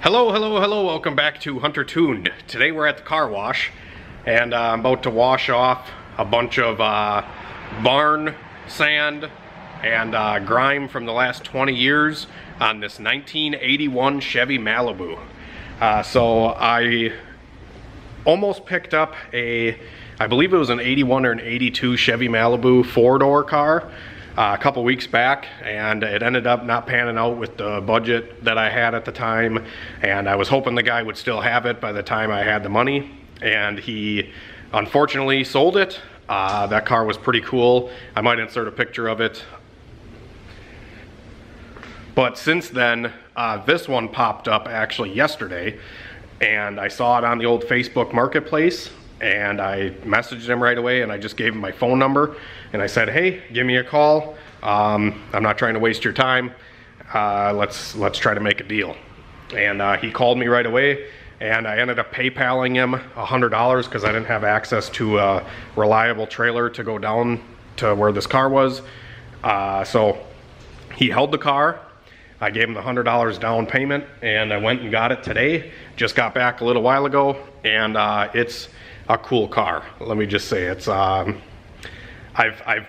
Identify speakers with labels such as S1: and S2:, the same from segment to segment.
S1: Hello, hello, hello, welcome back to Hunter Tuned. Today we're at the car wash, and I'm about to wash off a bunch of barn sand and grime from the last 20 years on this 1981 Chevy Malibu. So I almost picked up I believe it was an 81 or an 82 Chevy Malibu four-door car a couple weeks back, and it ended up not panning out with the budget that I had at the time, and I was hoping the guy would still have it by the time I had the money, and he unfortunately sold it. That car was pretty cool. I might insert a picture of it. But since then, this one popped up actually yesterday, and I saw it on the old Facebook Marketplace, and I messaged him right away, and I just gave him my phone number, and I said, hey, give me a call. I'm not trying to waste your time. Let's try to make a deal. And he called me right away, and I ended up PayPaling him $100 because I didn't have access to a reliable trailer to go down to where this car was. So he held the car. I gave him the $100 down payment, and I went and got it today. Just got back a little while ago, and it's a cool car. Let me just say, it's I've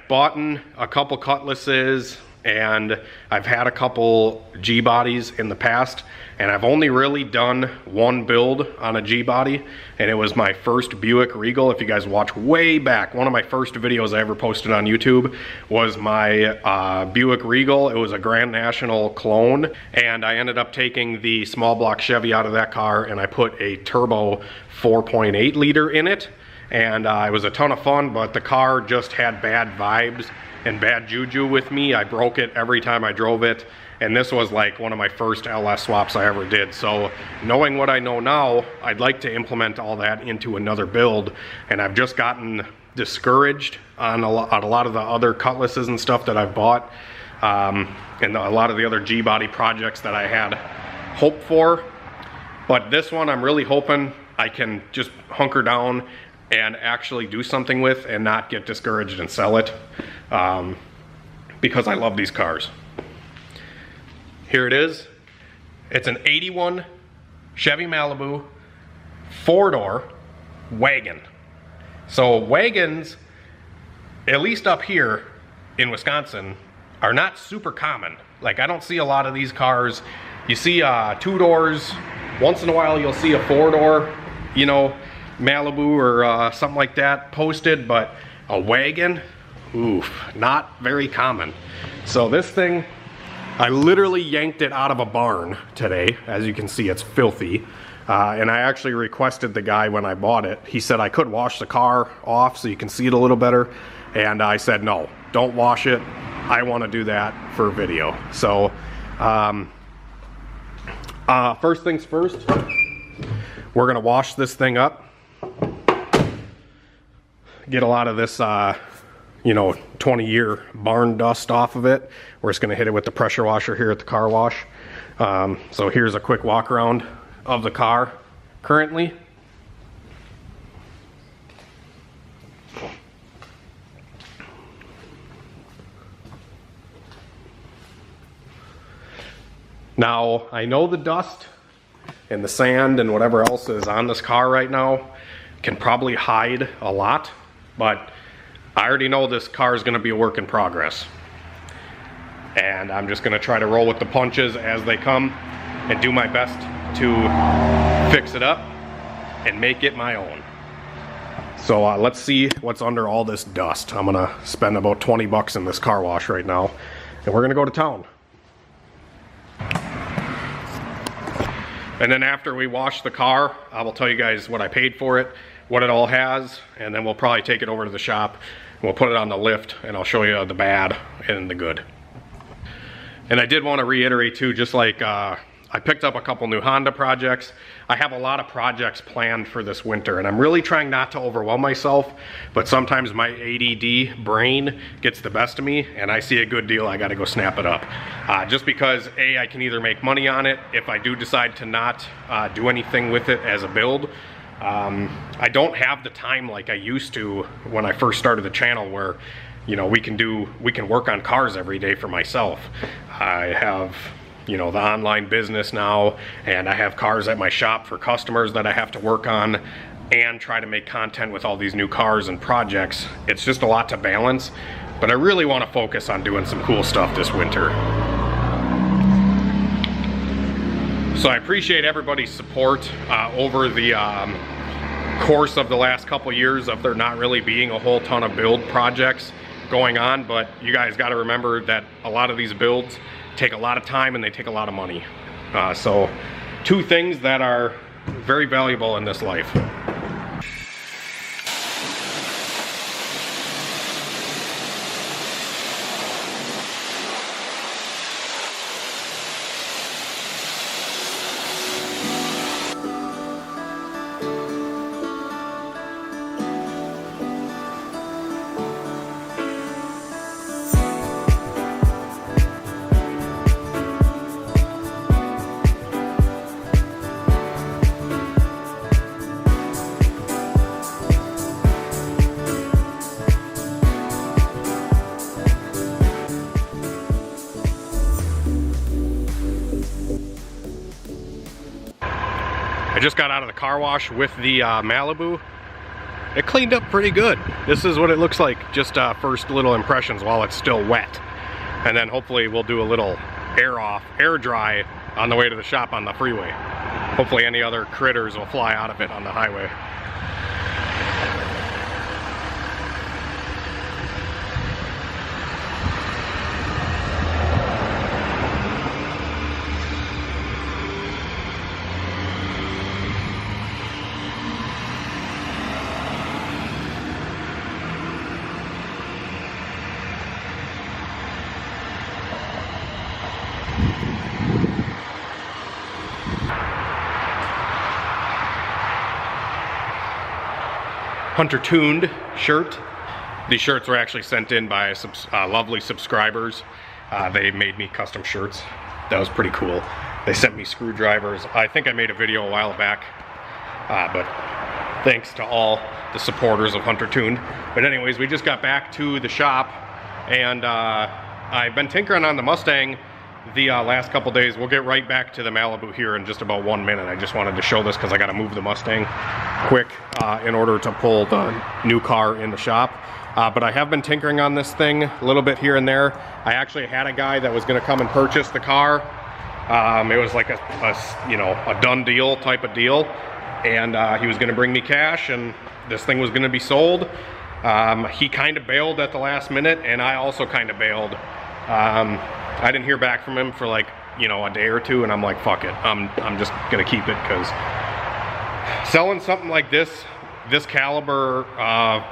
S1: bought a couple Cutlasses, and I've had a couple G-bodies in the past, and I've only really done one build on a G-body, and it was my first Buick Regal. If you guys watch way back, one of my first videos I ever posted on YouTube was my Buick Regal. It was a Grand National clone, and I ended up taking the small block Chevy out of that car, and I put a turbo 4.8 liter in it, and it was a ton of fun, but the car just had bad vibes and bad juju with me. I broke it every time I drove it, and this was like one of my first LS swaps I ever did. So knowing what I know now, I'd like to implement all that into another build, and I've just gotten discouraged on a lot of the other Cutlasses and stuff that I've bought, and a lot of the other G-body projects that I had hoped for. But this one, I'm really hoping I can just hunker down and actually do something with and not get discouraged and sell it, because I love these cars. Here it is. It's an 81 Chevy Malibu four-door wagon. So wagons, at least up here in Wisconsin, are not super common. Like, I don't see a lot of these cars. You see two doors. Once in a while you'll see a four-door, you know, Malibu or something like that posted, but a wagon, oof, not very common. So this thing, I literally yanked it out of a barn today. As you can see, it's filthy. And I actually requested the guy when I bought it. He said I could wash the car off so you can see it a little better. And I said, no, don't wash it. I want to do that for video. So first things first, we're going to wash this thing up. Get a lot of this, 20-year barn dust off of it. We're just going to hit it with the pressure washer here at the car wash. So here's a quick walk around of the car currently. Now, I know the dust and the sand and whatever else is on this car right now can probably hide a lot, but I already know this car is going to be a work in progress. And I'm just going to try to roll with the punches as they come and do my best to fix it up and make it my own. So let's see what's under all this dust. I'm going to spend about 20 bucks in this car wash right now, and we're going to go to town. And then after we wash the car, I will tell you guys what I paid for it, what it all has, and then we'll probably take it over to the shop. We'll put it on the lift, and I'll show you the bad and the good. And I did want to reiterate too, just like I picked up a couple new Honda projects. I have a lot of projects planned for this winter, and I'm really trying not to overwhelm myself, but sometimes my ADD brain gets the best of me, and I see a good deal, I gotta go snap it up. Just because I can either make money on it if I do decide to not do anything with it as a build. I don't have the time like I used to when I first started the channel, where we can work on cars every day for myself. I have you know, the online business now, and I have cars at my shop for customers that I have to work on and try to make content with all these new cars and projects. It's just a lot to balance, but I really want to focus on doing some cool stuff this winter. So I appreciate everybody's support over the course of the last couple years of there not really being a whole ton of build projects going on, but you guys got to remember that a lot of these builds take a lot of time and they take a lot of money. So two things that are very valuable in this life. I just got out of the car wash with the Malibu. It cleaned up pretty good. This is what it looks like, just first little impressions while it's still wet. And then hopefully we'll do a little air dry on the way to the shop on the freeway. Hopefully any other critters will fly out of it on the highway. Hunter Tuned shirt. These shirts were actually sent in by lovely subscribers. They made me custom shirts. That was pretty cool. They sent me screwdrivers. I think I made a video a while back, but thanks to all the supporters of Hunter Tuned. But anyways, we just got back to the shop, and I've been tinkering on the Mustang the last couple days. We'll get right back to the Malibu here in just about 1 minute. I just wanted to show this because I got to move the Mustang quick in order to pull the new car in the shop. But I have been tinkering on this thing a little bit here and there. I actually had a guy that was going to come and purchase the car. It was like a done deal type of deal, and he was going to bring me cash, and this thing was going to be sold. He kind of bailed at the last minute, and I also kind of bailed. I didn't hear back from him for like, a day or two, and I'm like, fuck it. I'm just gonna keep it, because selling something like this caliber,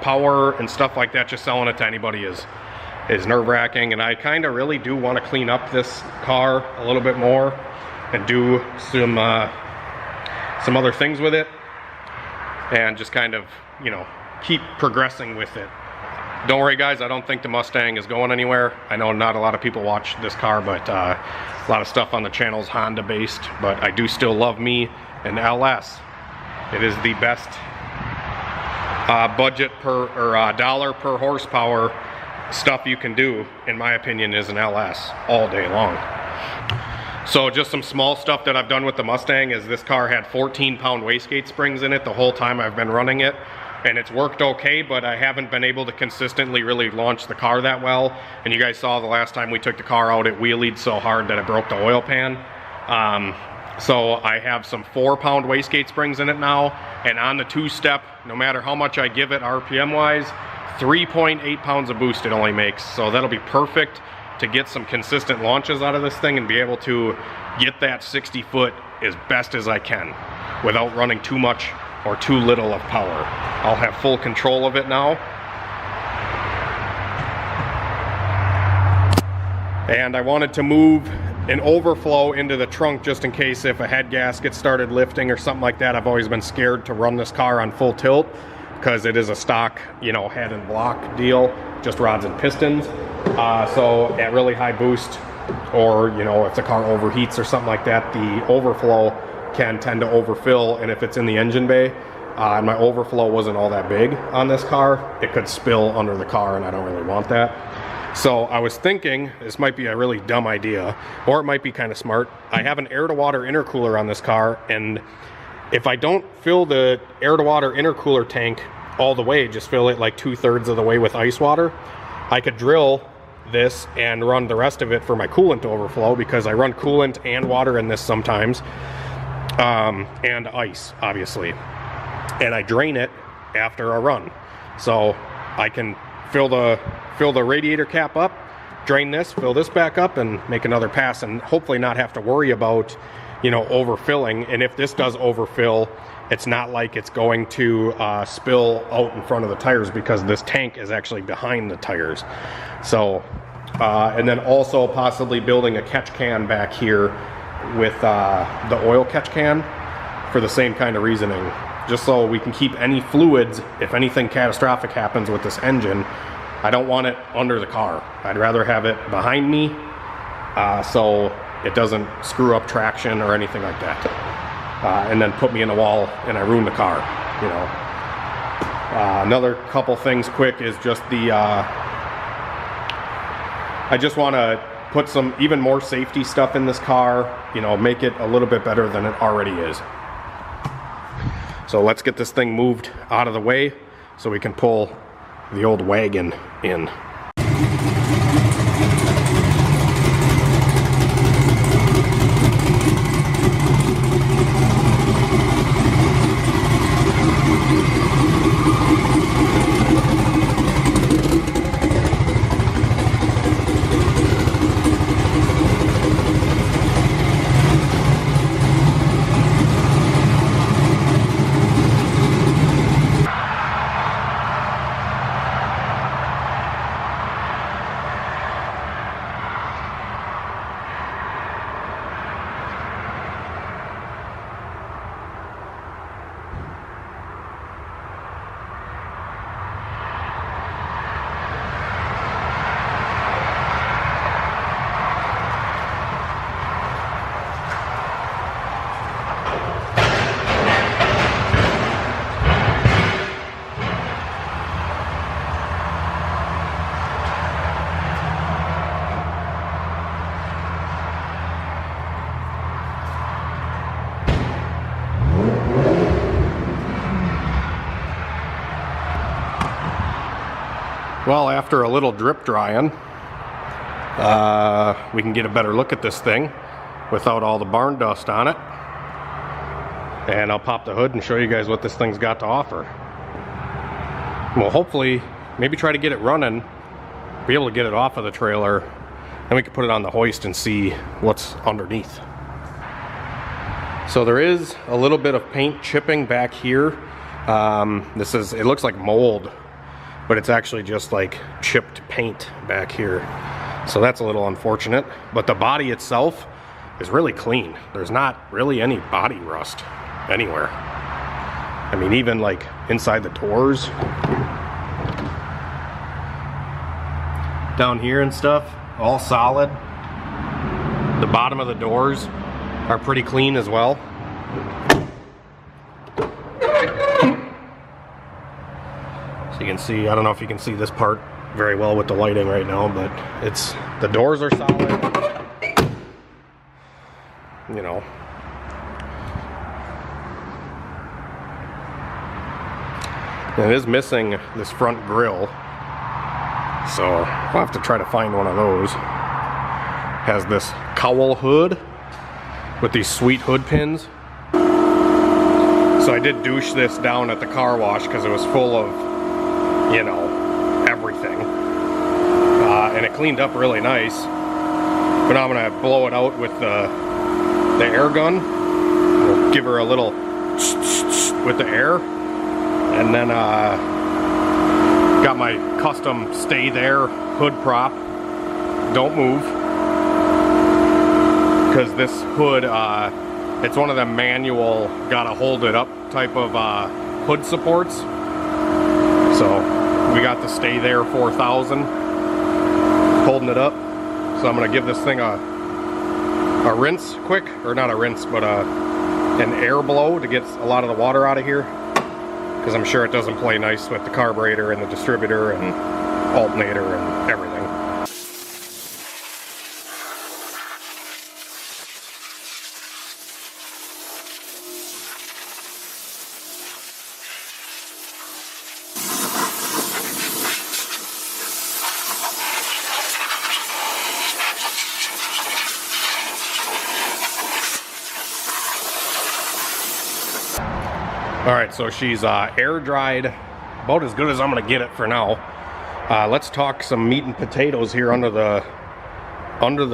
S1: power and stuff like that, just selling it to anybody is nerve-wracking. And I kind of really do want to clean up this car a little bit more and do some other things with it, and just kind of, keep progressing with it. Don't worry guys, I don't think the Mustang is going anywhere. I know not a lot of people watch this car, but a lot of stuff on the channel is Honda based, but I do still love me an LS. It is the best budget per, or dollar per horsepower stuff you can do, in my opinion, is an LS all day long. So just some small stuff that I've done with the Mustang is this car had 14-pound wastegate springs in it the whole time I've been running it. And it's worked okay, but I haven't been able to consistently really launch the car that well. And you guys saw the last time we took the car out, it wheelied so hard that it broke the oil pan. So I have some 4-pound wastegate springs in it now, and on the two-step, no matter how much I give it RPM-wise, 3.8 pounds of boost it only makes. So that'll be perfect to get some consistent launches out of this thing and be able to get that 60 foot as best as I can without running too much or too little of power. I'll have full control of it now. And I wanted to move an overflow into the trunk just in case if a head gasket started lifting or something like that. I've always been scared to run this car on full tilt because it is a stock, head and block deal, just rods and pistons. So at really high boost, or if the car overheats or something like that, the overflow can tend to overfill, and if it's in the engine bay and my overflow wasn't all that big on this car, it could spill under the car, and I don't really want that. So I was thinking this might be a really dumb idea, or it might be kind of smart. I have an air-to-water intercooler on this car, and if I don't fill the air-to-water intercooler tank all the way, just fill it like 2/3 of the way with ice water, I could drill this and run the rest of it for my coolant to overflow, because I run coolant and water in this sometimes, and ice, obviously. And I drain it after a run. So I can fill the radiator cap up, drain this, fill this back up, and make another pass, and hopefully not have to worry about, you know, overfilling. And if this does overfill, it's not like it's going to spill out in front of the tires, because this tank is actually behind the tires. So, and then also possibly building a catch can back here with the oil catch can for the same kind of reasoning. Just so we can keep any fluids, if anything catastrophic happens with this engine. I don't want it under the car. I'd rather have it behind me, so it doesn't screw up traction or anything like that. And then put me in the wall and I ruin the car, you know. Another couple things quick is just the, I just want to put some even more safety stuff in this car, you know, make it a little bit better than it already is. So let's get this thing moved out of the way so we can pull the old wagon in. Well, after a little drip drying, we can get a better look at this thing without all the barn dust on it. And I'll pop the hood and show you guys what this thing's got to offer. Well, hopefully, maybe try to get it running, be able to get it off of the trailer, then we can put it on the hoist and see what's underneath. So there is a little bit of paint chipping back here. It looks like mold, but it's actually just like chipped paint back here. So that's a little unfortunate, but the body itself is really clean. There's not really any body rust anywhere. I mean, even like inside the doors, down here and stuff, all solid. The bottom of the doors are pretty clean as well. You can see, I don't know if you can see this part very well with the lighting right now, but the doors are solid, you know. And it is missing this front grille, so we'll have to try to find one of those. Has this cowl hood with these sweet hood pins. So I did douche this down at the car wash because it was full of, you know, everything. And it cleaned up really nice. But now I'm gonna blow it out with the air gun. We'll give her a little with the air. And then got my custom stay there hood prop. Don't move. Because this hood, it's one of them manual, gotta hold it up type of hood supports. So we got the Stay There 4000 holding it up. So I'm gonna give this thing a rinse quick, or not a rinse, but an air blow to get a lot of the water out of here, because I'm sure it doesn't play nice with the carburetor and the distributor and alternator and everything. All right, so she's air dried, about as good as I'm gonna get it for now. Let's talk some meat and potatoes here under the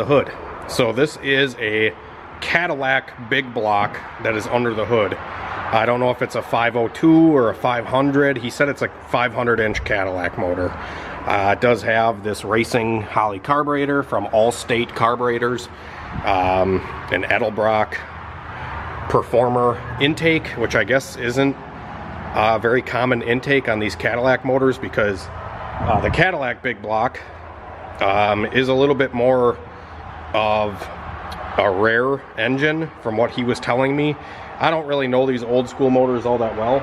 S1: hood. So this is a Cadillac big block that is under the hood. I don't know if it's a 502 or a 500. He said it's a 500-inch Cadillac motor. It does have this racing Holley carburetor from Allstate Carburetors, an Edelbrock Performer intake, which I guess isn't a very common intake on these Cadillac motors, because the Cadillac big block is a little bit more of a rare engine from what he was telling me. I don't really know these old school motors all that well,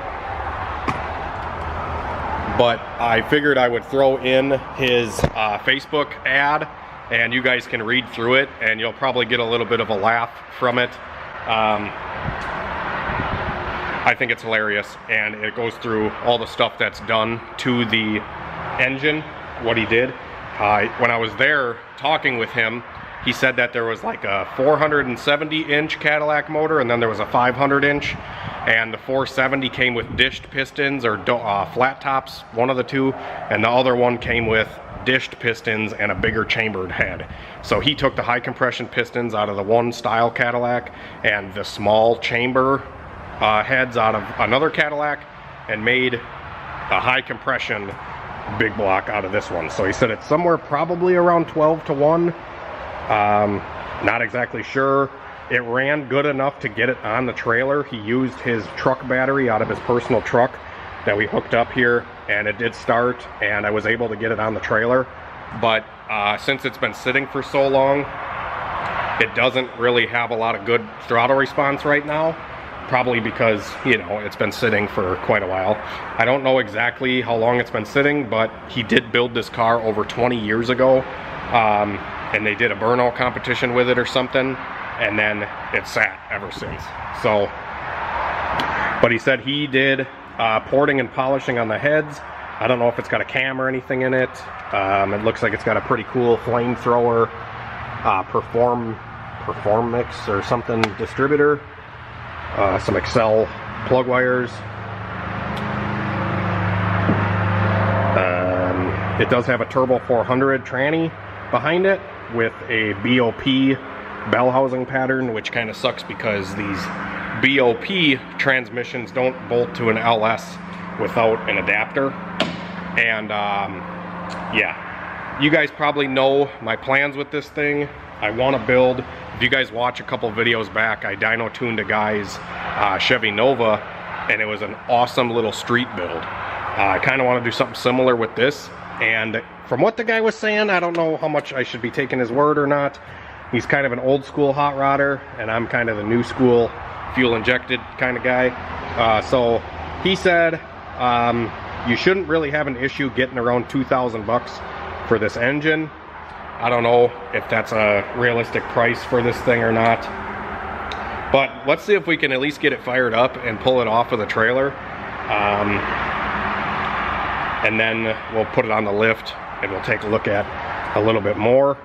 S1: but I figured I would throw in his Facebook ad, and you guys can read through it and you'll probably get a little bit of a laugh from it. I think it's hilarious, and it goes through all the stuff that's done to the engine, what he did. When I was there talking with him, he said that there was like a 470-inch Cadillac motor, and then there was a 500-inch, and the 470 came with dished pistons or flat tops, one of the two, and the other one came with dished pistons and a bigger chambered head. So he took the high compression pistons out of the one style Cadillac and the small chamber heads out of another Cadillac and made a high compression big block out of this one. So he said it's somewhere probably around 12 to 1. Not exactly sure. It ran good enough to get it on the trailer. He used his truck battery out of his personal truck that we hooked up here, and it did start, and I was able to get it on the trailer. But since it's been sitting for so long, it doesn't really have a lot of good throttle response right now, probably because, you know, it's been sitting for quite a while. I don't know exactly how long it's been sitting, but he did build this car over 20 years ago, and they did a burnout competition with it or something, and then it sat ever since. So, but he said he did porting and polishing on the heads. I don't know if it's got a cam or anything in it. It looks like it's got a pretty cool flamethrower perform mix or something distributor. Some Excel plug wires. It does have a Turbo 400 tranny behind it with a BOP bell housing pattern, which kind of sucks because these BOP transmissions don't bolt to an LS without an adapter. And yeah, you guys probably know my plans with this thing. I want to build, if you guys watch a couple videos back, I dyno tuned a guy's Chevy Nova, and it was an awesome little street build. I kind of want to do something similar with this, and from what the guy was saying, I don't know how much I should be taking his word or not. He's kind of an old school hot rodder, and I'm kind of the new school fuel injected kind of guy. So he said you shouldn't really have an issue getting around 2,000 bucks for this engine. I don't know if that's a realistic price for this thing or not, but let's see if we can at least get it fired up and pull it off of the trailer, and then we'll put it on the lift and we'll take a look at a little bit more.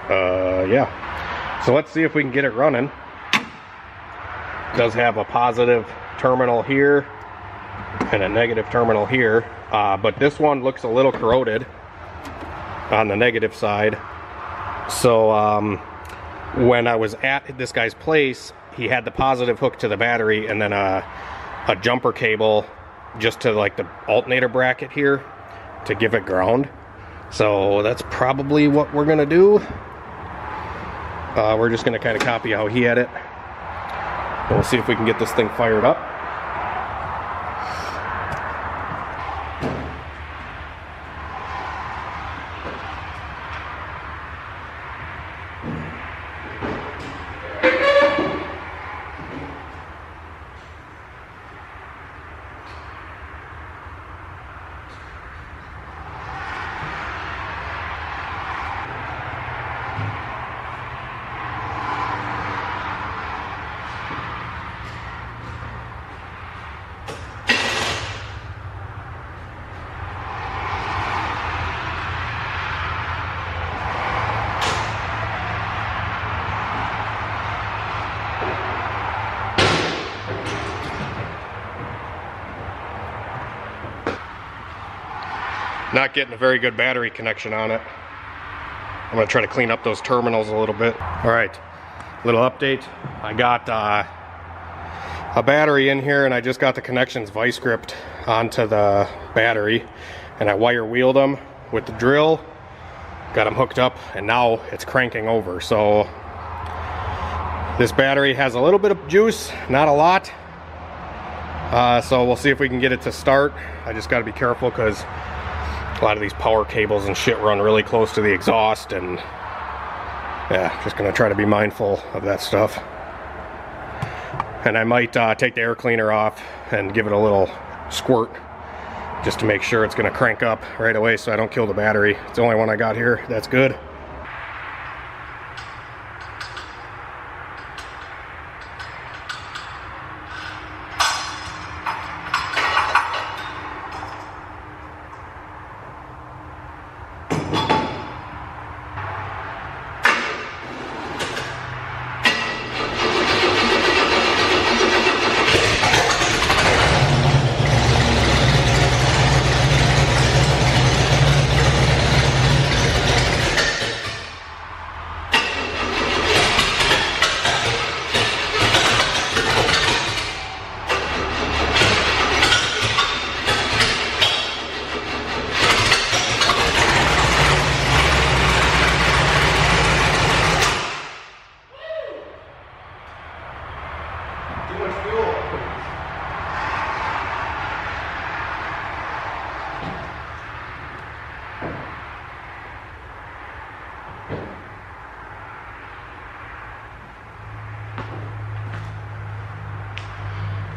S1: Yeah, so let's see if we can get it running. It does have a positive terminal here and a negative terminal here, but this one looks a little corroded on the negative side. So when I was at this guy's place, he had the positive hook to the battery and then a jumper cable just to like the alternator bracket here to give it ground. So that's probably what we're gonna do. We're just gonna kind of copy how he had it, and we'll see if we can get this thing fired up. Not getting a very good battery connection on it. I'm gonna try to clean up those terminals a little bit. All right, little update. I got a battery in here, and I just got the connections vice gripped onto the battery, and I wire wheeled them with the drill, got them hooked up, and now it's cranking over. So this battery has a little bit of juice, not a lot. So we'll see if we can get it to start. I just got to be careful because a lot of these power cables and shit run really close to the exhaust, and yeah, just gonna try to be mindful of that stuff. And I might take the air cleaner off and give it a little squirt just to make sure it's gonna crank up right away so I don't kill the battery. It's the only one I got here. That's good.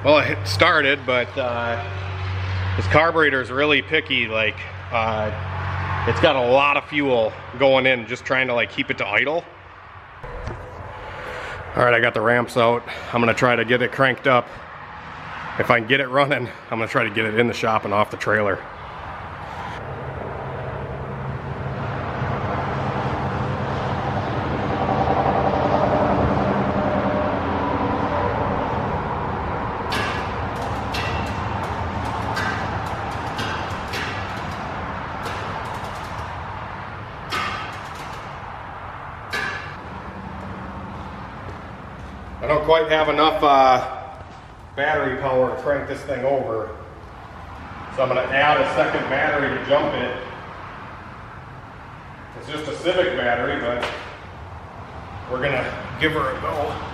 S1: Well, it started, but this carburetor is really picky. Like, it's got a lot of fuel going in, just trying to like keep it to idle. All right, I got the ramps out. I'm gonna try to get it cranked up. If I can get it running, I'm gonna try to get it in the shop and off the trailer. I don't quite have enough battery power to crank this thing over, so I'm going to add a second battery to jump it. It's just a Civic battery, but we're going to give her a go.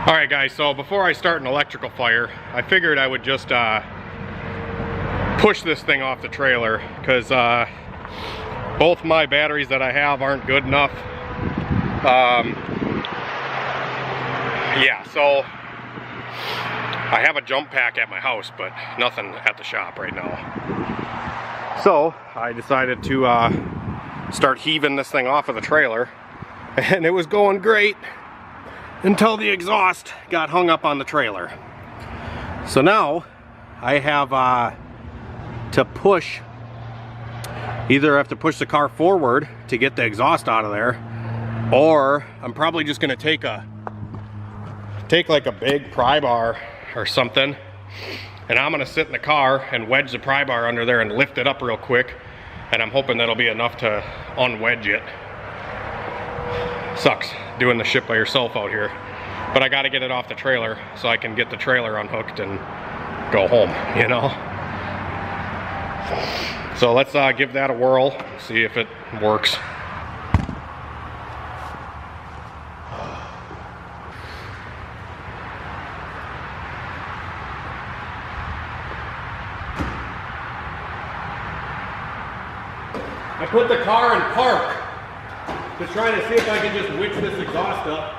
S1: Alright guys, so before I start an electrical fire, I figured I would just push this thing off the trailer, because both my batteries that I have aren't good enough. Yeah, so I have a jump pack at my house, but nothing at the shop right now. So I decided to start heaving this thing off of the trailer, and it was going great. until the exhaust got hung up on the trailer. So now I have to push, either I have to push the car forward to get the exhaust out of there, or I'm probably just gonna take like a big pry bar or something, and I'm gonna sit in the car and wedge the pry bar under there and lift it up real quick, and I'm hoping that'll be enough to unwedge it. Sucks doing the ship by yourself out here, but I gotta get it off the trailer so I can get the trailer unhooked and go home, you know? So let's give that a whirl, see if it works. I put the car in park to try to see if I can just witch this exhaust up.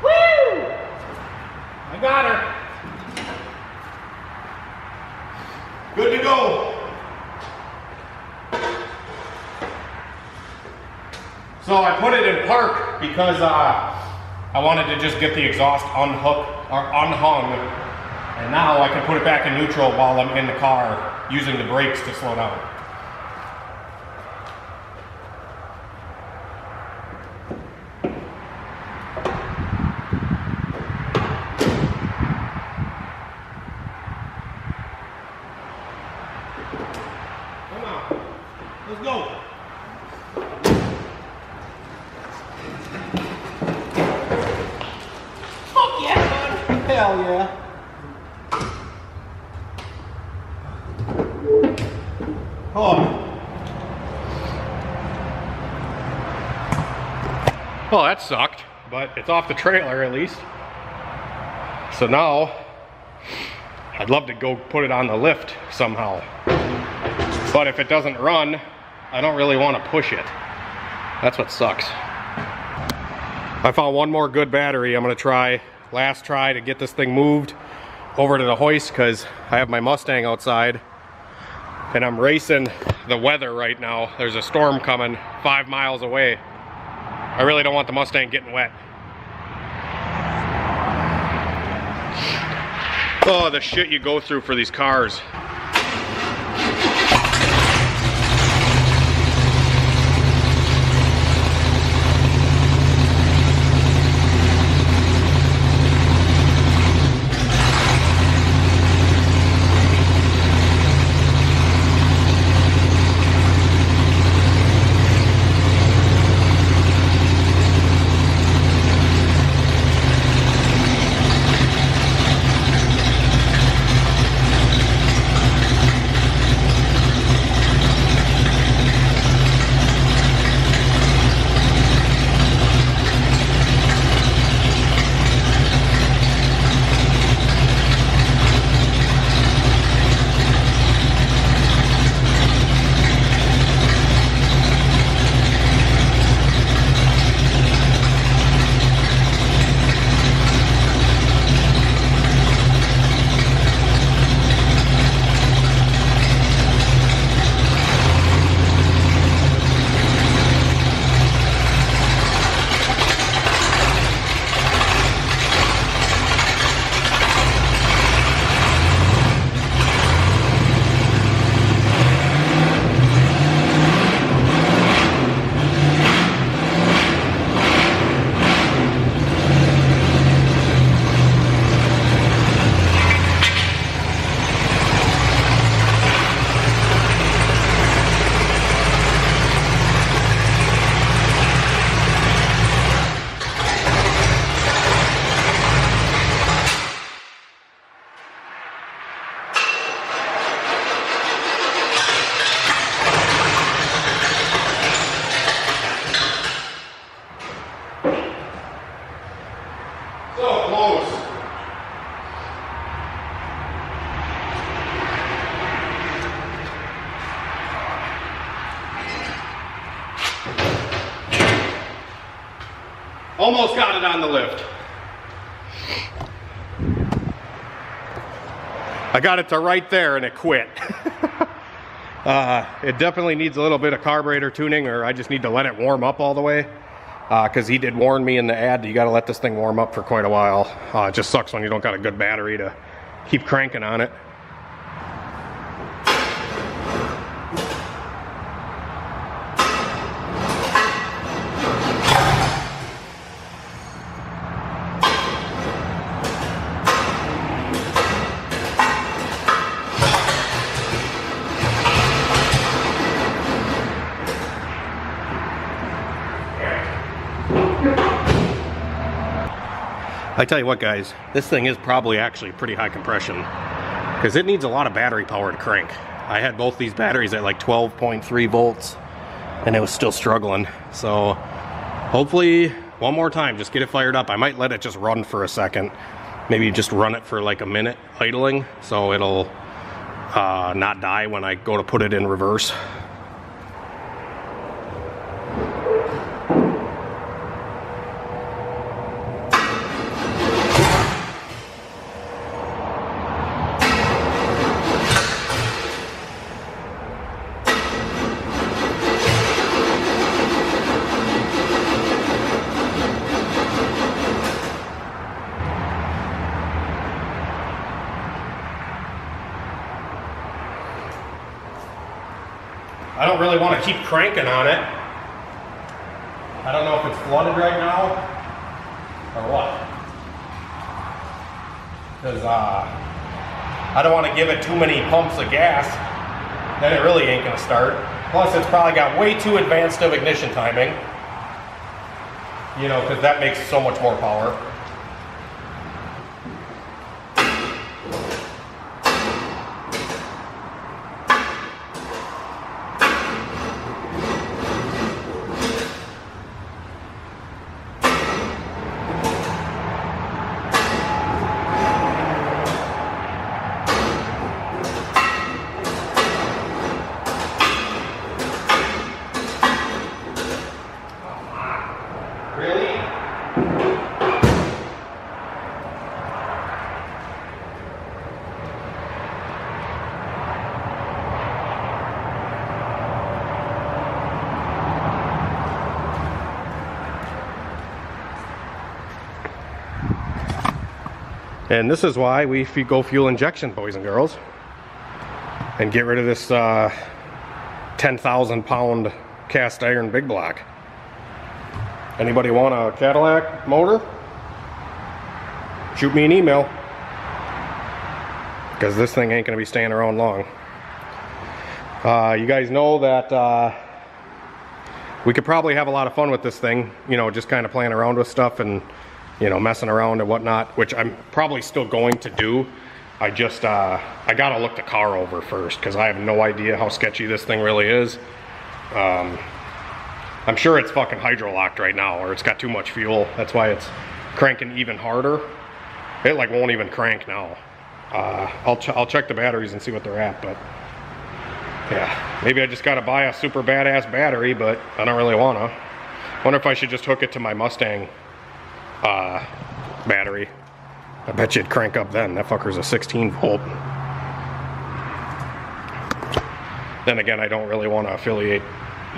S1: Woo! I got her. Good to go. So I put it in park because I wanted to just get the exhaust unhooked or unhung, and now I can put it back in neutral while I'm in the car using the brakes to slow down. Come on, let's go. Hell yeah. Oh. Well, that sucked, but it's off the trailer at least. So now, I'd love to go put it on the lift somehow. But if it doesn't run, I don't really want to push it. That's what sucks. I found one more good battery. I'm gonna try last try to get this thing moved over to the hoist, because I have my Mustang outside and I'm racing the weather right now. There's a storm coming 5 miles away. I really don't want the Mustang getting wet. Oh, the shit you go through for these cars. Almost got it on the lift. I got it to right there and it quit. It definitely needs a little bit of carburetor tuning, or I just need to let it warm up all the way. Because he did warn me in the ad, you got to let this thing warm up for quite a while. It just sucks when you don't got a good battery to keep cranking on it. I tell you what, guys, this thing is probably actually pretty high compression because it needs a lot of battery power to crank. I had both these batteries at like 12.3 volts and it was still struggling. So hopefully one more time, just get it fired up. I might let it just run for a second. Maybe just run it for like a minute idling so it'll not die when I go to put it in reverse. I don't really want to keep cranking on it. I don't know if it's flooded right now or what. Because I don't want to give it too many pumps of gas. Then it really ain't going to start. Plus it's probably got way too advanced of ignition timing. You know, because that makes so much more power. And this is why we go fuel injection, boys and girls, and get rid of this 10,000 pound cast iron big block. Anybody want a Cadillac motor? Shoot me an email, because this thing ain't gonna be staying around long. You guys know that we could probably have a lot of fun with this thing, you know, just kind of playing around with stuff and, you know, messing around and whatnot, which I'm probably still going to do. I just, I gotta look the car over first because I have no idea how sketchy this thing really is. I'm sure it's fucking hydro-locked right now, or it's got too much fuel. That's why it's cranking even harder. It like won't even crank now. I'll check the batteries and see what they're at, but yeah, maybe I just gotta buy a super badass battery, but I don't really wanna. Wonder if I should just hook it to my Mustang battery. I bet you it'd crank up then. That fucker's a 16 volt. Then again, I don't really want to affiliate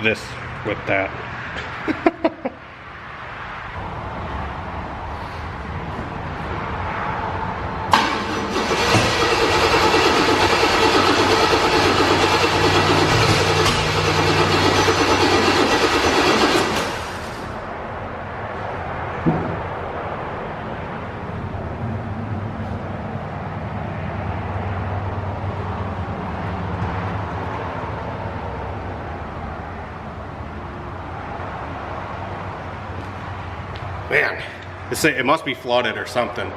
S1: this with that. Man, it must be flooded or something.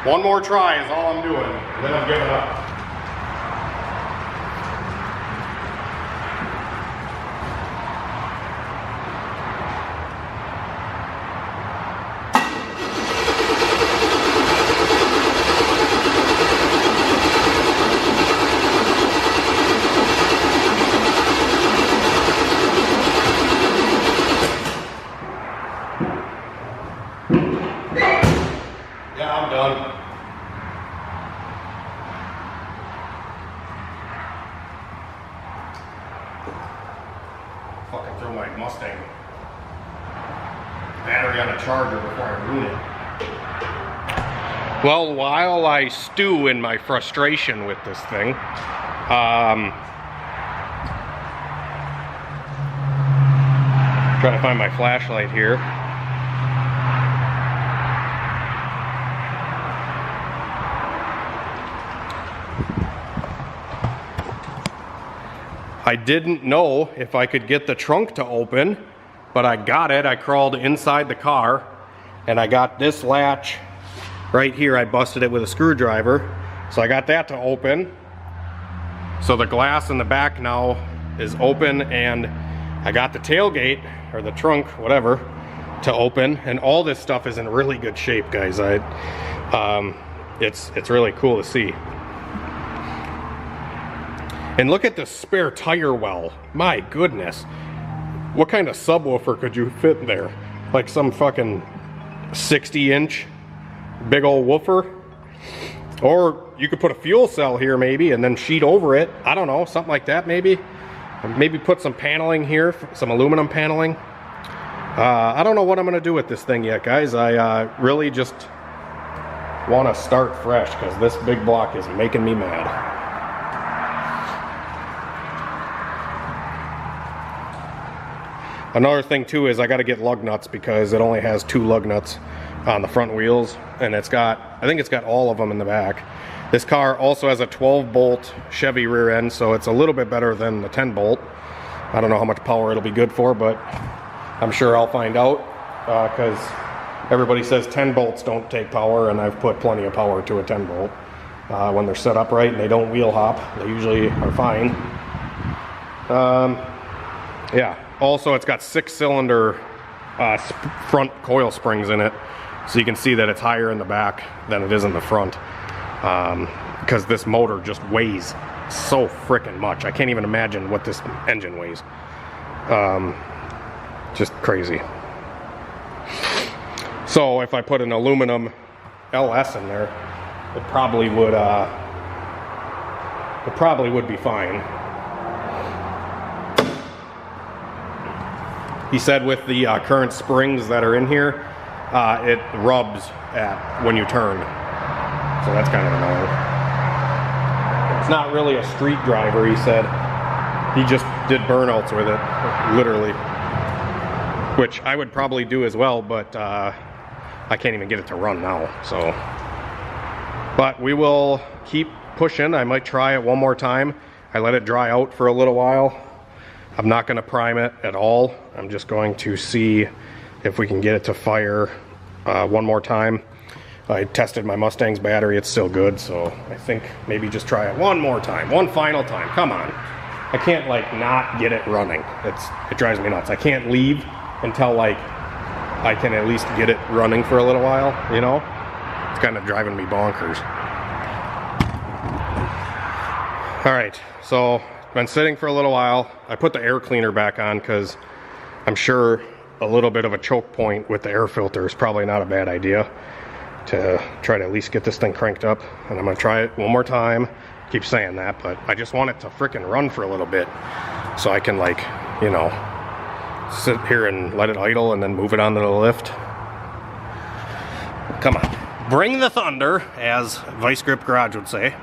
S1: One more try is all I'm doing, and then I'm giving up. throw my Mustang battery on a charger before I ruin it. Well, while I stew in my frustration with this thing, trying to find my flashlight here. I didn't know if I could get the trunk to open, but I got it. I crawled inside the car and I got this latch right here. I busted it with a screwdriver. So I got that to open. So the glass in the back now is open, and I got the tailgate or the trunk, whatever, to open, and all this stuff is in really good shape, guys. It's really cool to see. And look at the spare tire well. My goodness. What kind of subwoofer could you fit there? Like some fucking 60-inch big old woofer? Or you could put a fuel cell here maybe and then sheet over it. I don't know, something like that maybe. Maybe put some paneling here, some aluminum paneling. I don't know what I'm gonna do with this thing yet, guys. I really just want to start fresh because this big block is making me mad. Another thing too is I got to get lug nuts because it only has 2 lug nuts on the front wheels, and I think it's got all of them in the back. This car also has a 12-bolt Chevy rear end, so it's a little bit better than the 10-bolt. I don't know how much power it'll be good for, but I'm sure I'll find out because everybody says 10 bolts don't take power, and I've put plenty of power to a 10-bolt. When they're set up right and they don't wheel hop, they usually are fine. Yeah. Also, it's got 6-cylinder front coil springs in it, so you can see that it's higher in the back than it is in the front, because this motor just weighs so freaking much. I can't even imagine what this engine weighs. Just crazy. So if I put an aluminum LS in there, it probably would be fine. He said with the current springs that are in here, it rubs when you turn. So that's kind of annoying. It's not really a street driver, he said. He just did burnouts with it, literally. Which I would probably do as well, but I can't even get it to run now, so. But we will keep pushing. I might try it one more time. I let it dry out for a little while. I'm not going to prime it at all. I'm just going to see if we can get it to fire one more time. I tested my Mustang's battery. It's still good, so I think maybe just try it one more time. One final time. Come on. I can't, like, not get it running. It drives me nuts. I can't leave until, like, I can at least get it running for a little while, you know? It's kind of driving me bonkers. All right, so been sitting for a little while. I put the air cleaner back on because I'm sure a little bit of a choke point with the air filter is probably not a bad idea to try to at least get this thing cranked up. And I'm gonna try it one more time. Keep saying that, but I just want it to frickin' run for a little bit so I can, like, you know, sit here and let it idle and then move it onto the lift. Come on, bring the thunder, as Vice Grip Garage would say.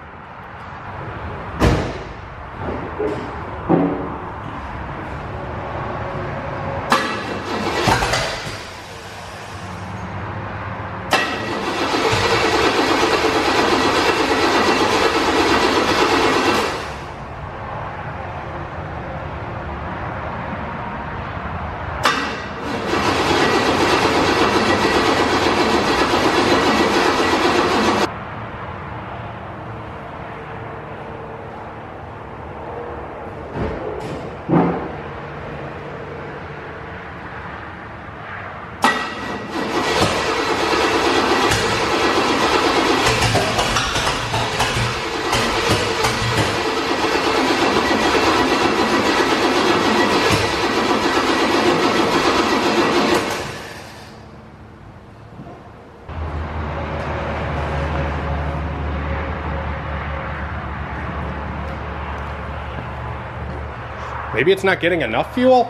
S1: Maybe it's not getting enough fuel?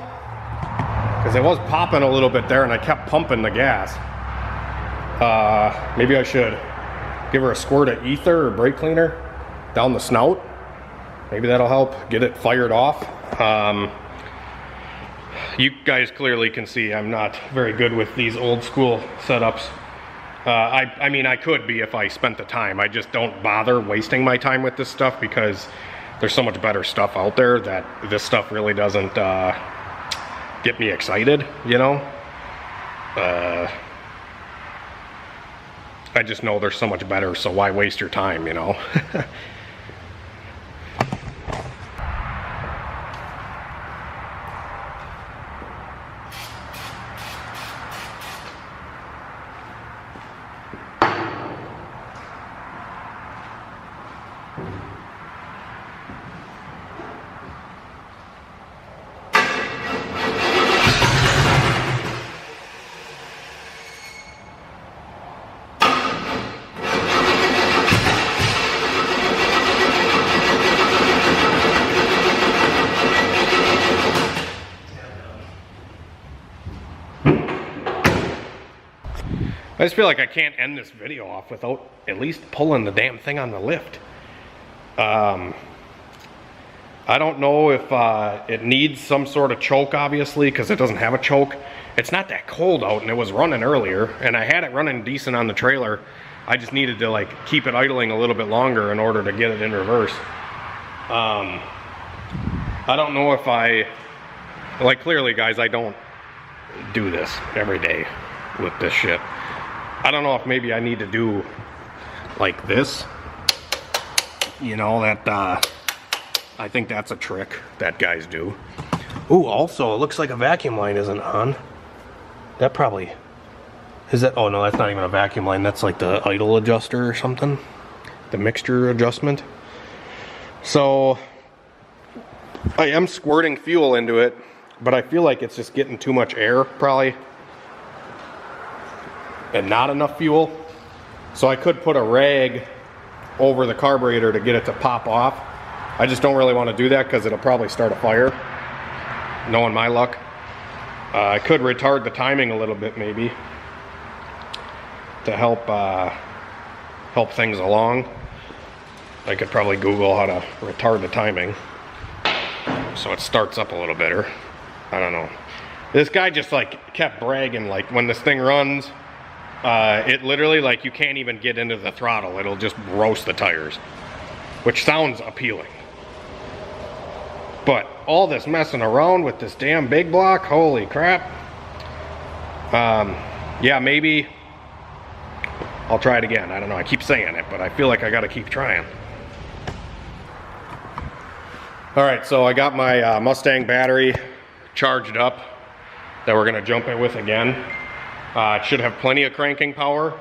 S1: because it was popping a little bit there and I kept pumping the gas. Maybe I should give her a squirt of ether or brake cleaner down the snout. Maybe that'll help get it fired off. You guys clearly can see I'm not very good with these old school setups. I mean, I could be if I spent the time. I just don't bother wasting my time with this stuff because there's so much better stuff out there that this stuff really doesn't get me excited, you know? I just know there's so much better, so why waste your time, you know? I just feel like I can't end this video off without at least pulling the damn thing on the lift. I don't know if it needs some sort of choke, obviously, because it doesn't have a choke. It's not that cold out, and it was running earlier, and I had it running decent on the trailer. I just needed to like keep it idling a little bit longer in order to get it in reverse. I don't know if like clearly guys, I don't do this every day with this shit. I don't know if maybe I need to do like this, you know, that I think that's a trick that guys do. Ooh, also it looks like a vacuum line isn't on. That probably is that. Oh no, that's not even a vacuum line. That's like the idle adjuster or something, the mixture adjustment. So I am squirting fuel into it, but I feel like it's just getting too much air probably and not enough fuel. So I could put a rag over the carburetor to get it to pop off. I just don't really want to do that because it'll probably start a fire, knowing my luck. I could retard the timing a little bit maybe to help things along. I could probably Google how to retard the timing so it starts up a little better. I don't know. This guy just like kept bragging like when this thing runs, it literally like you can't even get into the throttle. It'll just roast the tires, which sounds appealing. But all this messing around with this damn big block, holy crap. Yeah, maybe I'll try it again. I don't know, I keep saying it, but I feel like I gotta keep trying. All right, so I got my Mustang battery charged up that we're gonna jump it with again. It should have plenty of cranking power.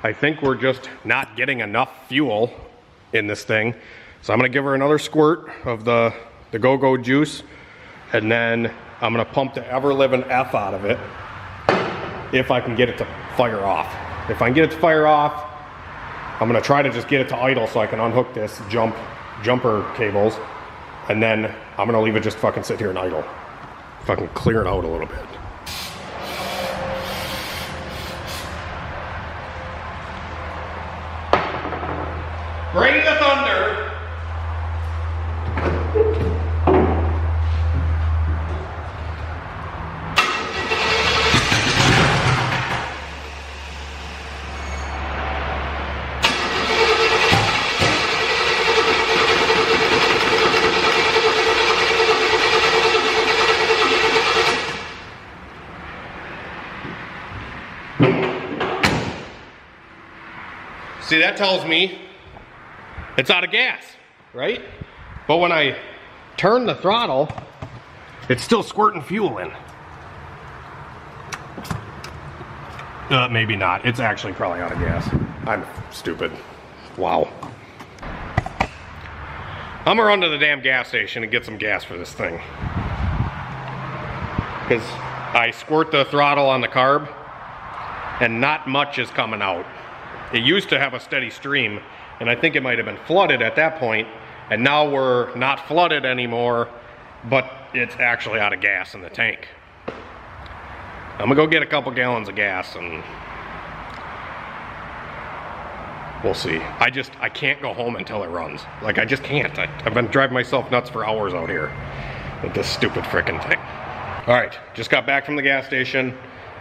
S1: I think we're just not getting enough fuel in this thing. So I'm gonna give her another squirt of the Go-Go juice, and then I'm gonna pump the ever-living F out of it if I can get it to fire off. If I can get it to fire off, I'm gonna try to just get it to idle so I can unhook this jumper cables, and then I'm gonna leave it just fucking sit here and idle. Fucking clear it out a little bit. Bring the thunder. See, that tells me it's out of gas, right? But when I turn the throttle, it's still squirting fuel in. Maybe not. It's actually probably out of gas. I'm stupid. Wow. I'm gonna run to the damn gas station and get some gas for this thing. Because I squirt the throttle on the carb and not much is coming out. It used to have a steady stream, and I think it might have been flooded at that point, and now we're not flooded anymore, but it's actually out of gas in the tank. I'm gonna go get a couple gallons of gas and we'll see. I can't go home until it runs. Like, I just can't. I've been driving myself nuts for hours out here with this stupid frickin' thing. All right, just got back from the gas station.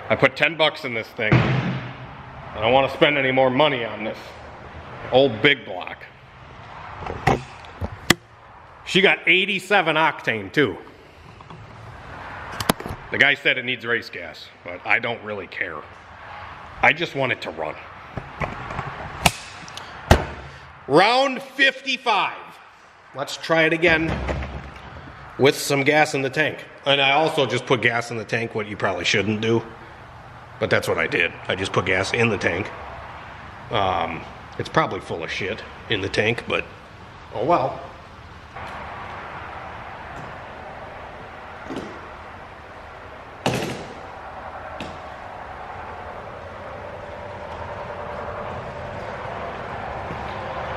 S1: I put 10 bucks in this thing. I don't want to spend any more money on this old big block. She got 87 octane too. The guy said it needs race gas, but I don't really care. I just want it to run. Round 55. Let's try it again with some gas in the tank. And I also just put gas in the tank, what you probably shouldn't do. But that's what I did. I just put gas in the tank. It's probably full of shit in the tank, but oh well.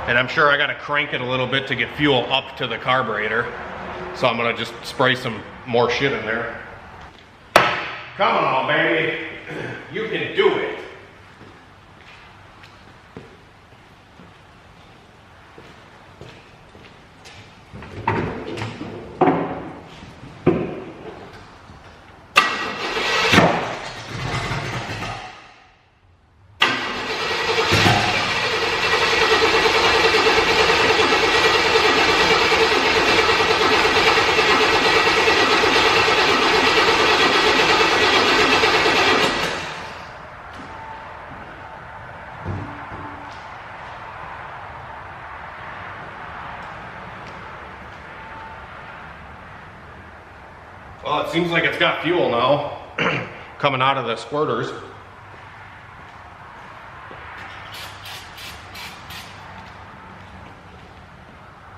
S1: And I'm sure I gotta crank it a little bit to get fuel up to the carburetor. So I'm gonna just spray some more shit in there. Come on, baby. You can do it. Well, it seems like it's got fuel now coming out of the squirters.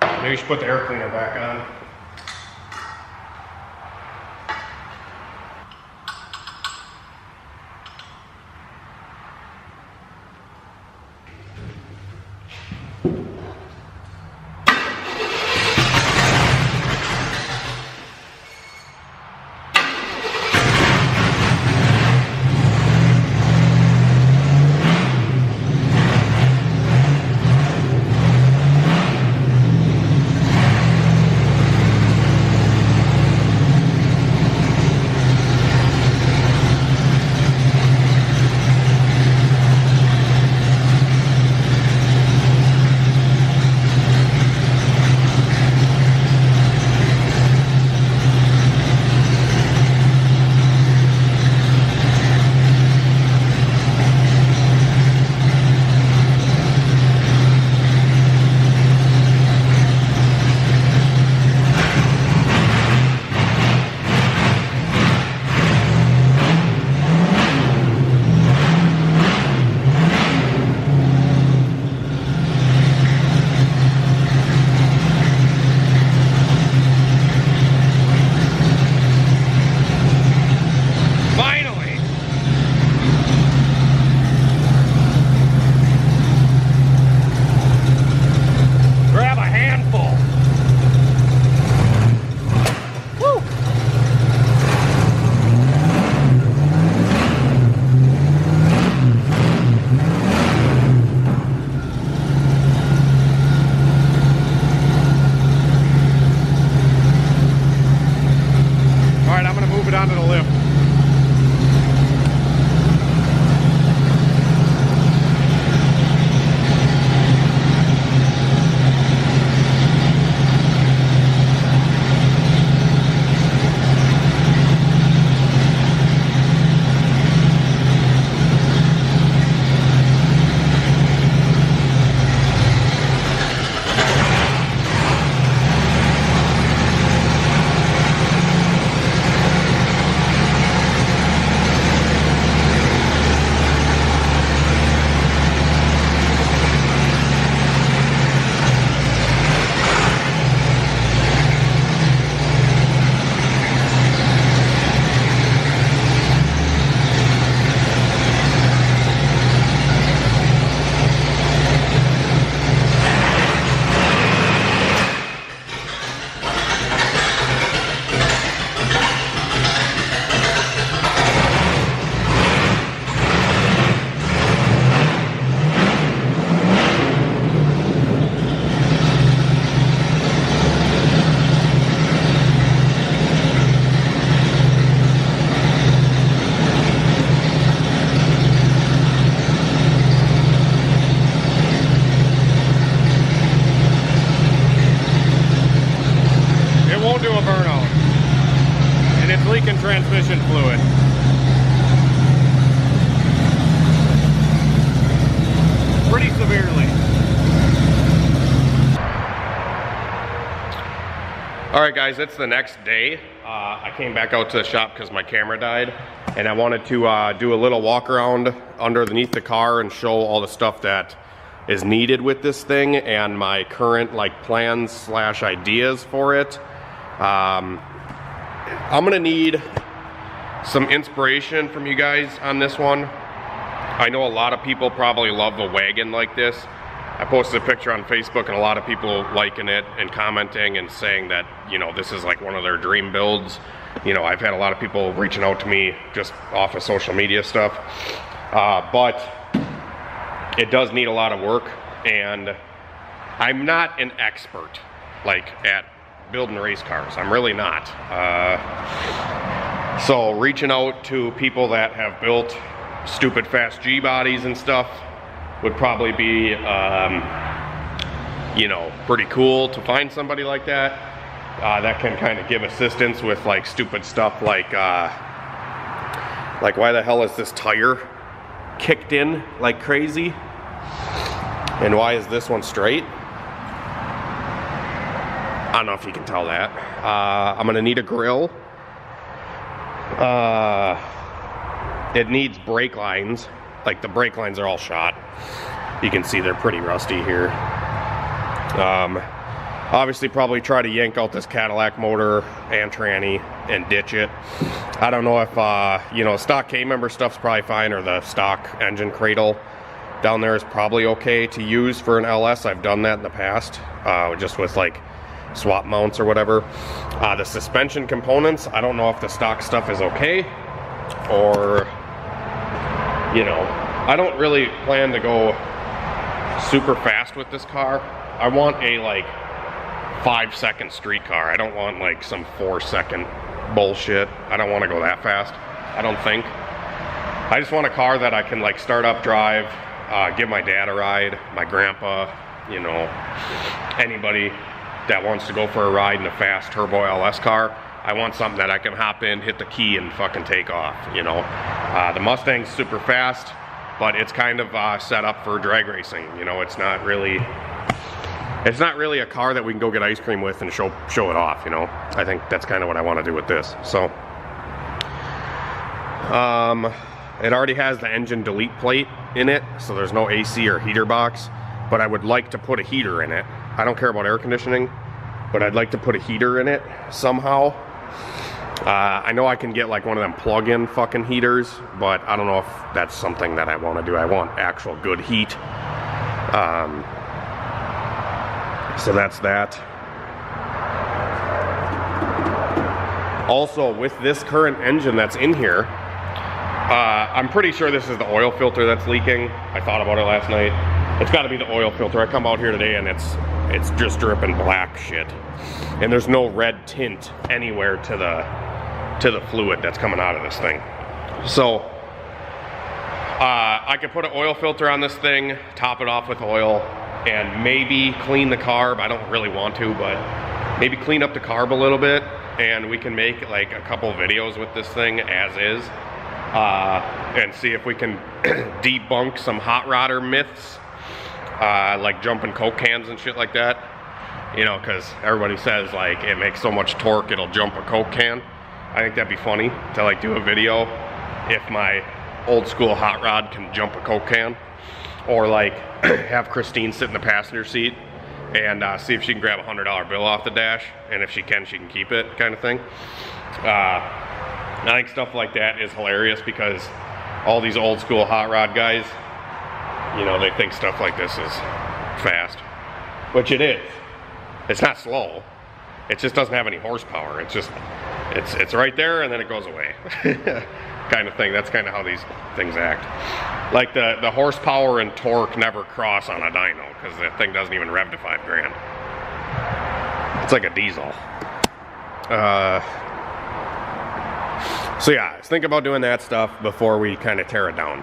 S1: Maybe you should put the air cleaner back on. and it's leaking transmission fluid. Pretty severely. All right, guys, it's the next day. I came back out to the shop because my camera died, and I wanted to do a little walk around underneath the car and show all the stuff that is needed with this thing and my current like plans slash ideas for it. I'm gonna need some inspiration from you guys on this one. I know a lot of people probably love the wagon like this. I posted a picture on Facebook and a lot of people liking it and commenting and saying that, you know, this is like one of their dream builds. You know, I've had a lot of people reaching out to me just off of social media stuff. But it does need a lot of work, and I'm not an expert like at building race cars. I'm really not. So reaching out to people that have built stupid fast G bodies and stuff would probably be, you know, pretty cool to find somebody like that that can kind of give assistance with like stupid stuff like why the hell is this tire kicked in like crazy, and why is this one straight? I don't know if you can tell that. I'm gonna need a grill. It needs brake lines. Like the brake lines are all shot. You can see they're pretty rusty here. Obviously probably try to yank out this Cadillac motor and tranny and ditch it. I don't know if, you know, stock K-member stuff's probably fine, or the stock engine cradle down there is probably okay to use for an LS. I've done that in the past, just with like swap mounts or whatever. The suspension components, I don't know if the stock stuff is okay, or, you know, I don't really plan to go super fast with this car. I want a like 5-second street car. I don't want like some 4-second bullshit. I don't want to go that fast, I don't think. I just want a car that I can like start up, drive, give my dad a ride, my grandpa, you know, anybody that wants to go for a ride in a fast turbo LS car. I want something that I can hop in, hit the key, and fucking take off, you know. The Mustang's super fast, but it's kind of set up for drag racing. You know, it's not really a car that we can go get ice cream with and show it off, you know. I think that's kind of what I want to do with this. So, it already has the engine delete plate in it, so there's no AC or heater box, but I would like to put a heater in it. I don't care about air conditioning, but I'd like to put a heater in it somehow. I know I can get like one of them plug-in fucking heaters, but I don't know if that's something that I want to do. I want actual good heat. So that's that. Also, with this current engine that's in here, I'm pretty sure this is the oil filter that's leaking. I thought about it last night. It's got to be the oil filter. I come out here today and it's just dripping black shit, and there's no red tint anywhere to the fluid that's coming out of this thing. So I could put an oil filter on this thing, top it off with oil, and maybe clean the carb. I don't really want to, but maybe clean up the carb a little bit, and we can make like a couple videos with this thing as is, and see if we can debunk some hot rodder myths, like jumping Coke cans and shit like that. You know, because everybody says like it makes so much torque it'll jump a Coke can. I think that'd be funny to like do a video if my old school hot rod can jump a Coke can, or like have Christine sit in the passenger seat and see if she can grab a $100 bill off the dash, and if she can keep it, kind of thing. I think stuff like that is hilarious because all these old school hot rod guys, you know, they think stuff like this is fast, which it is. It's not slow. It just doesn't have any horsepower. It's just, it's right there and then it goes away. Kind of thing. That's kind of how these things act. Like the horsepower and torque never cross on a dyno because that thing doesn't even rev to 5 grand. It's like a diesel. So yeah, let's think about doing that stuff before we kind of tear it down.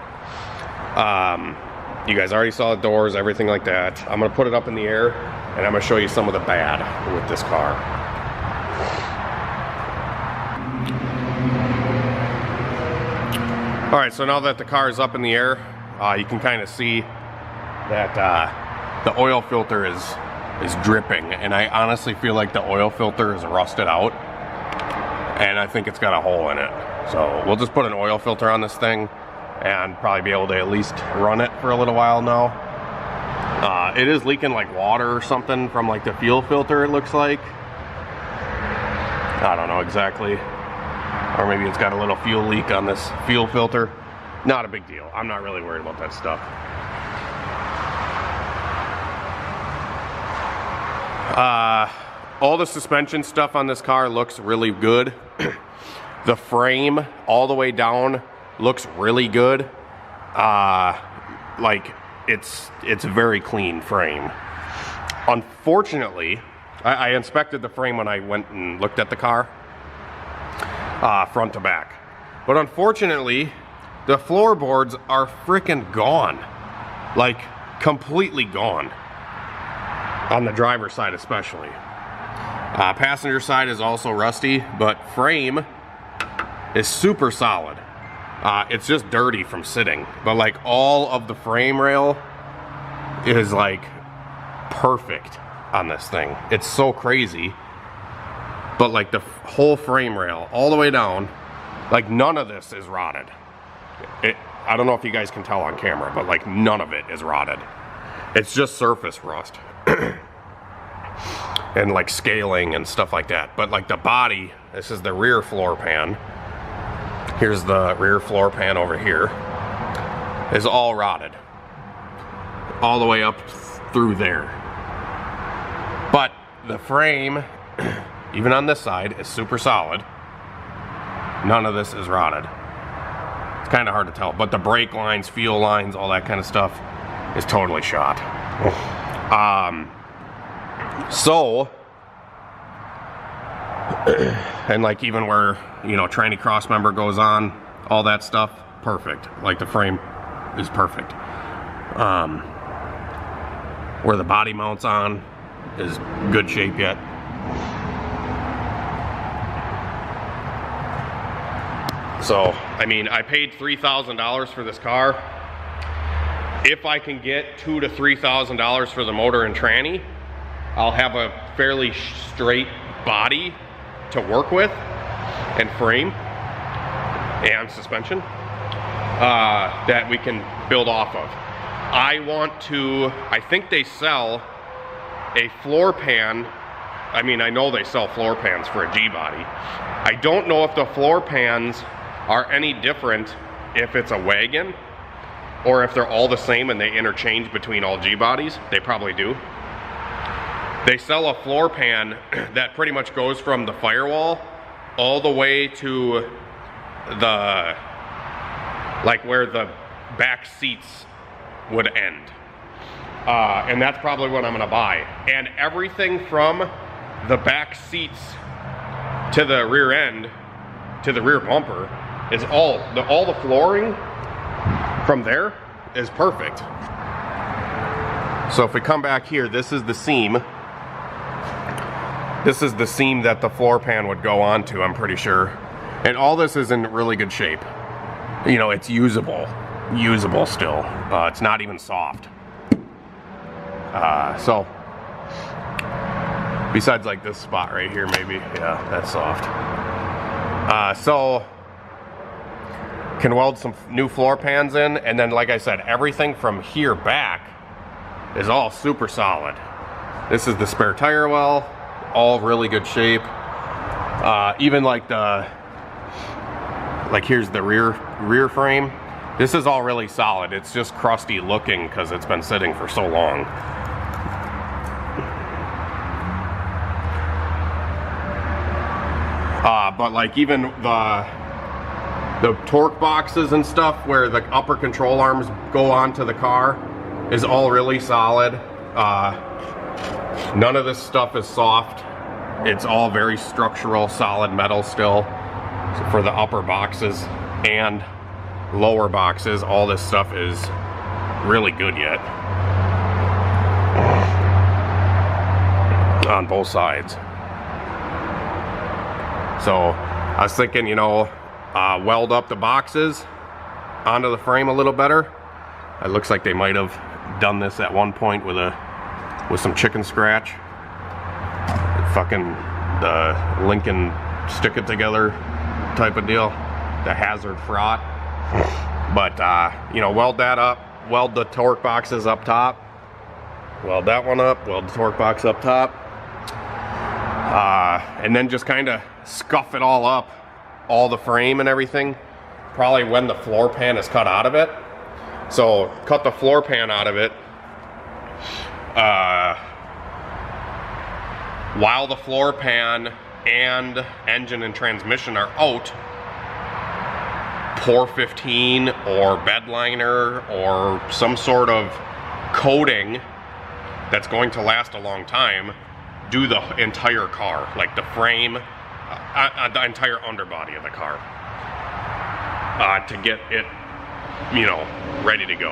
S1: You guys already saw the doors, everything like that. I'm gonna put it up in the air and I'm gonna show you some of the bad with this car. All right, so now that the car is up in the air, you can kind of see that the oil filter is dripping, and I honestly feel like the oil filter is rusted out, and I think it's got a hole in it. So we'll just put an oil filter on this thing and probably be able to at least run it for a little while now. It is leaking like water or something from like the fuel filter, it looks like. I don't know exactly. Or maybe it's got a little fuel leak on this fuel filter. Not a big deal. I'm not really worried about that stuff. All the suspension stuff on this car looks really good. The frame all the way down looks really good. Like it's a very clean frame. Unfortunately, I inspected the frame when I went and looked at the car. Front to back. But unfortunately, the floorboards are freaking gone. Like, completely gone. On the driver's side especially. Passenger side is also rusty, but frame is super solid. It's just dirty from sitting. But like, all of the frame rail is like perfect on this thing. It's so crazy. But like the whole frame rail all the way down, like none of this is rotted. I don't know if you guys can tell on camera, but like none of it is rotted. It's just surface rust. And like scaling and stuff like that. But like the body, this is the rear floor pan. Here's the rear floor pan over here. Is all rotted. All the way up through there. But the frame, even on this side, is super solid. None of this is rotted. It's kind of hard to tell, but the brake lines, fuel lines, all that kind of stuff is totally shot. So, and like even where, you know, tranny cross member goes on, all that stuff, perfect. Like the frame is perfect. Where the body mounts on is good shape yet. So, I mean, I paid $3,000 for this car. If I can get $2,000 to $3,000 for the motor and tranny, I'll have a fairly straight body to work with, and frame, and suspension, that we can build off of. I think they sell a floor pan. I mean, I know they sell floor pans for a G-body. I don't know if the floor pans are any different if it's a wagon or if they're all the same and they interchange between all G-bodies. They probably do. They sell a floor pan that pretty much goes from the firewall all the way to the, like where the back seats would end. And that's probably what I'm gonna buy. And everything from the back seats to the rear end, to the rear bumper, is all the flooring from there is perfect. So if we come back here, this is the seam. This is the seam that the floor pan would go onto, I'm pretty sure. And all this is in really good shape. You know, it's usable still. It's not even soft. So, besides like this spot right here, maybe, yeah, that's soft. So, can weld some new floor pans in, and then like I said, everything from here back is all super solid. This is the spare tire well, all really good shape. Even like here's the rear frame. This is all really solid. It's just crusty looking because it's been sitting for so long. But like even the torque boxes and stuff where the upper control arms go onto the car is all really solid. None of this stuff is soft. It's all very structural, solid metal still. So for the upper boxes and lower boxes, all this stuff is really good yet. On both sides. So I was thinking, you know, weld up the boxes onto the frame a little better. It looks like they might have done this at one point with some chicken scratch. Fucking the Lincoln stick it together type of deal, the hazard fraught. But you know, weld that up, weld the torque boxes up top, weld that one up, weld the torque box up top, and then just kind of scuff it all up, all the frame and everything, probably when the floor pan is cut out of it. So cut the floor pan out of it while the floor pan and engine and transmission are out. Pour 15 or bed liner or some sort of coating that's going to last a long time. Do the entire car, like the frame, the entire underbody of the car, to get it, you know, ready to go.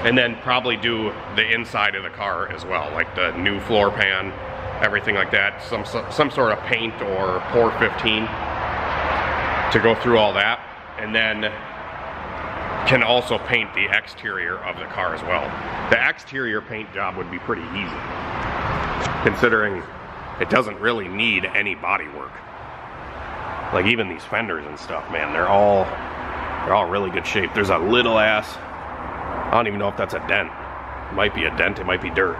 S1: And then probably do the inside of the car as well, like the new floor pan, everything like that. Some sort of paint or pour 15 to go through all that. And then can also paint the exterior of the car as well. The exterior paint job would be pretty easy, considering it doesn't really need any body work. Like even these fenders and stuff, man, they're all really good shape. There's a little ass, I don't even know if that's a dent. It might be a dent, it might be dirt.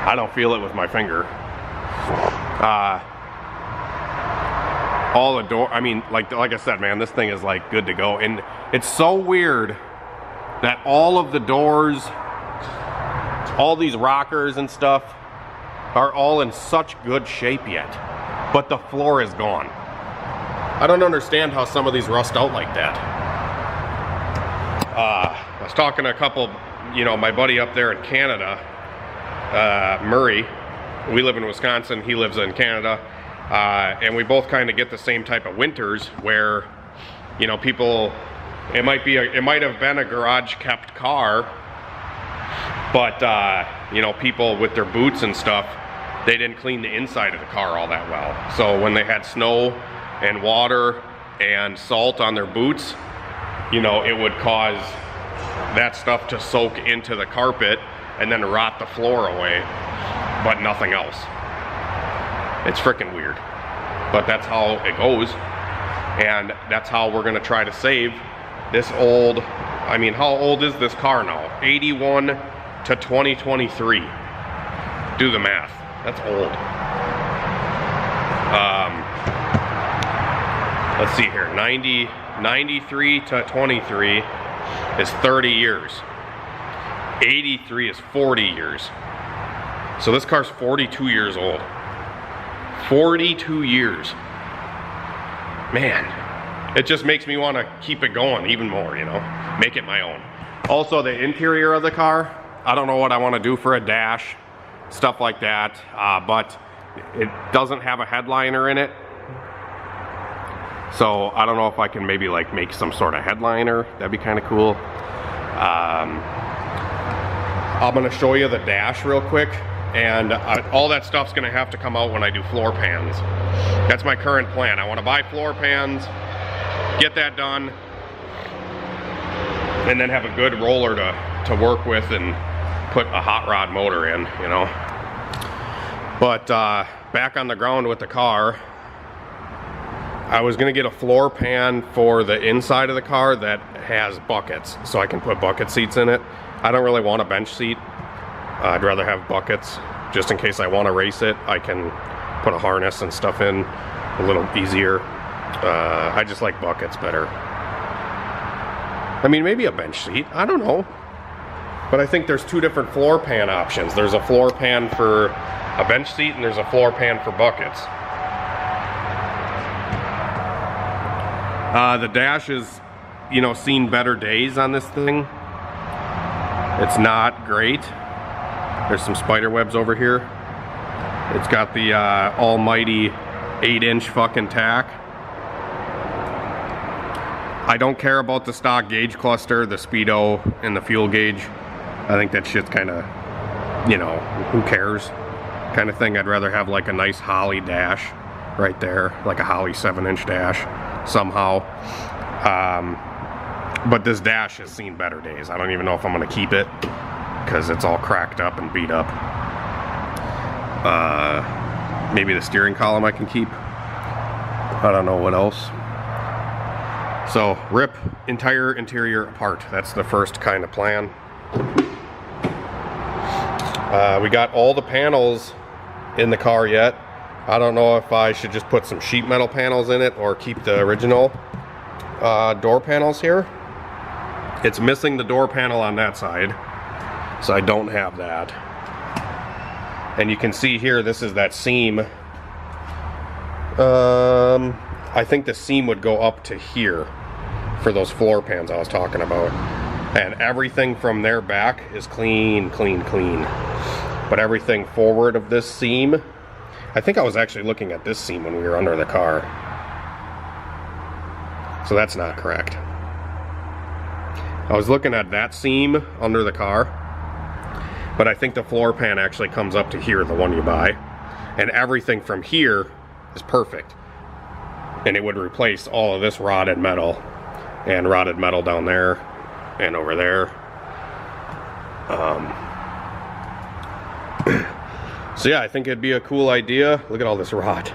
S1: I don't feel it with my finger. All the door, I mean, like I said, man, this thing is like good to go. And it's so weird that all of the doors, all these rockers and stuff are all in such good shape yet, but the floor is gone. I don't understand how some of these rust out like that. I was talking to a couple, you know, my buddy up there in Canada, Murray. We live in Wisconsin, he lives in Canada. And we both kind of get the same type of winters where, you know, people, it might have been a garage kept car, but you know, people with their boots and stuff, they didn't clean the inside of the car all that well. So when they had snow and water and salt on their boots, you know, it would cause that stuff to soak into the carpet and then rot the floor away, but nothing else. It's freaking weird, but that's how it goes, and that's how we're gonna try to save this old, I mean, how old is this car now? 81 to 2023. Do the math, that's old. Let's see here, 93 to 23 is 30 years. 83 is 40 years. So this car's 42 years old. 42 years. Man, it just makes me want to keep it going even more, you know, make it my own. Also, the interior of the car, I don't know what I want to do for a dash, stuff like that, but it doesn't have a headliner in it. So I don't know if I can maybe like make some sort of headliner. That'd be kind of cool. I'm going to show you the dash real quick. And all that stuff's gonna have to come out when I do floor pans. That's my current plan. I wanna buy floor pans, get that done, and then have a good roller to work with and put a hot rod motor in, you know. But back on the ground with the car, I was gonna get a floor pan for the inside of the car that has buckets, so I can put bucket seats in it. I don't really want a bench seat. I'd rather have buckets, just in case I want to race it. I can put a harness and stuff in a little easier. I just like buckets better. I mean, maybe a bench seat, I don't know. But I think there's two different floor pan options. There's a floor pan for a bench seat and there's a floor pan for buckets. The dash is, you know, seen better days on this thing. It's not great. There's some spider webs over here. It's got the almighty 8-inch fucking tack. I don't care about the stock gauge cluster, the speedo, and the fuel gauge. I think that shit's kind of, you know, who cares kind of thing. I'd rather have like a nice Holly dash right there, like a Holly 7-inch dash somehow. But this dash has seen better days. I don't even know if I'm gonna keep it because it's all cracked up and beat up. Maybe the steering column I can keep. I don't know what else. So rip entire interior apart. That's the first kind of plan. We got all the panels in the car yet. I don't know if I should just put some sheet metal panels in it or keep the original door panels here. It's missing the door panel on that side, so I don't have that. And you can see here, this is that seam. I think the seam would go up to here for those floor pans I was talking about. And everything from there back is clean, clean, clean. But everything forward of this seam, I think I was actually looking at this seam when we were under the car. So that's not correct. I was looking at that seam under the car, but I think the floor pan actually comes up to here, the one you buy. And everything from here is perfect. And it would replace all of this rotted metal and rotted metal down there and over there. So yeah, I think it'd be a cool idea. Look at all this rot.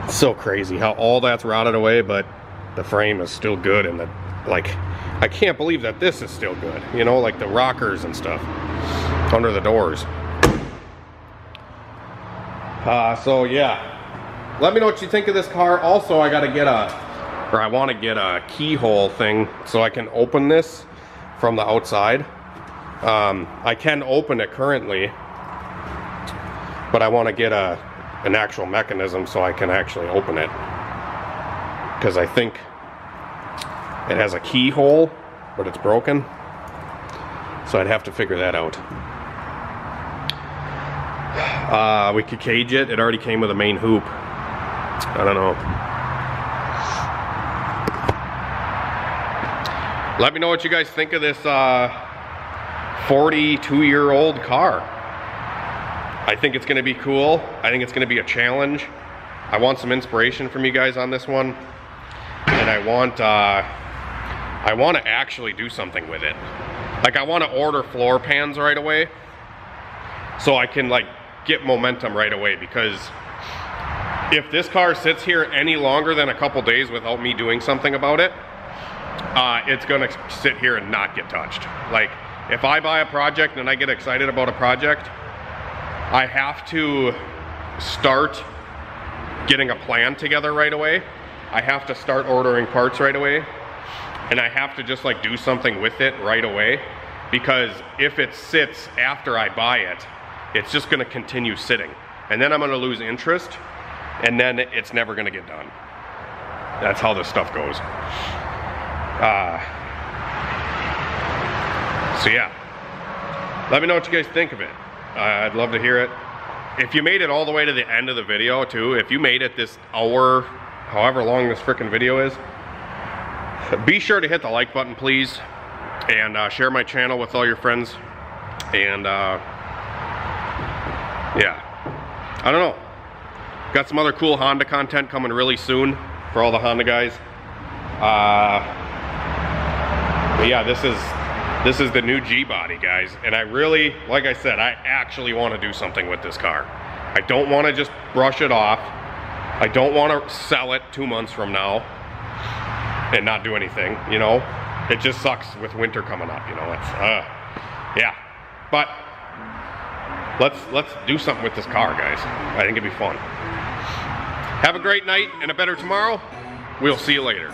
S1: It's so crazy how all that's rotted away, but the frame is still good, and I can't believe that this is still good. You know, like the rockers and stuff under the doors. So yeah, let me know what you think of this car. Also, I want to get a keyhole thing so I can open this from the outside. I can open it currently, but I want to get an actual mechanism so I can actually open it, because I think it has a keyhole, but it's broken. So I'd have to figure that out. We could cage it. It already came with a main hoop. I don't know. Let me know what you guys think of this 42-year-old car. I think it's going to be cool. I think it's going to be a challenge. I want some inspiration from you guys on this one, and I want to actually do something with it. Like, I want to order floor pans right away so I can like get momentum right away, because if this car sits here any longer than a couple days without me doing something about it, it's gonna sit here and not get touched. Like, if I buy a project and I get excited about a project, I have to start getting a plan together right away. I have to start ordering parts right away, and I have to just like do something with it right away, because if it sits after I buy it, it's just gonna continue sitting, and then I'm gonna lose interest, and then it's never gonna get done. That's how this stuff goes. So yeah, let me know what you guys think of it. I'd love to hear it. If you made it all the way to the end of the video too, if you made it this hour, however long this freaking video is, be sure to hit the like button, please, and share my channel with all your friends. And yeah, I don't know. Got some other cool Honda content coming really soon for all the Honda guys. But yeah, this is the new G-body, guys, and I really, like I said, I actually want to do something with this car. I don't want to just brush it off. I don't want to sell it 2 months from now and not do anything, you know. It just sucks with winter coming up, you know. It's yeah, but let's do something with this car, guys. I think it'd be fun. Have a great night and a better tomorrow. We'll see you later.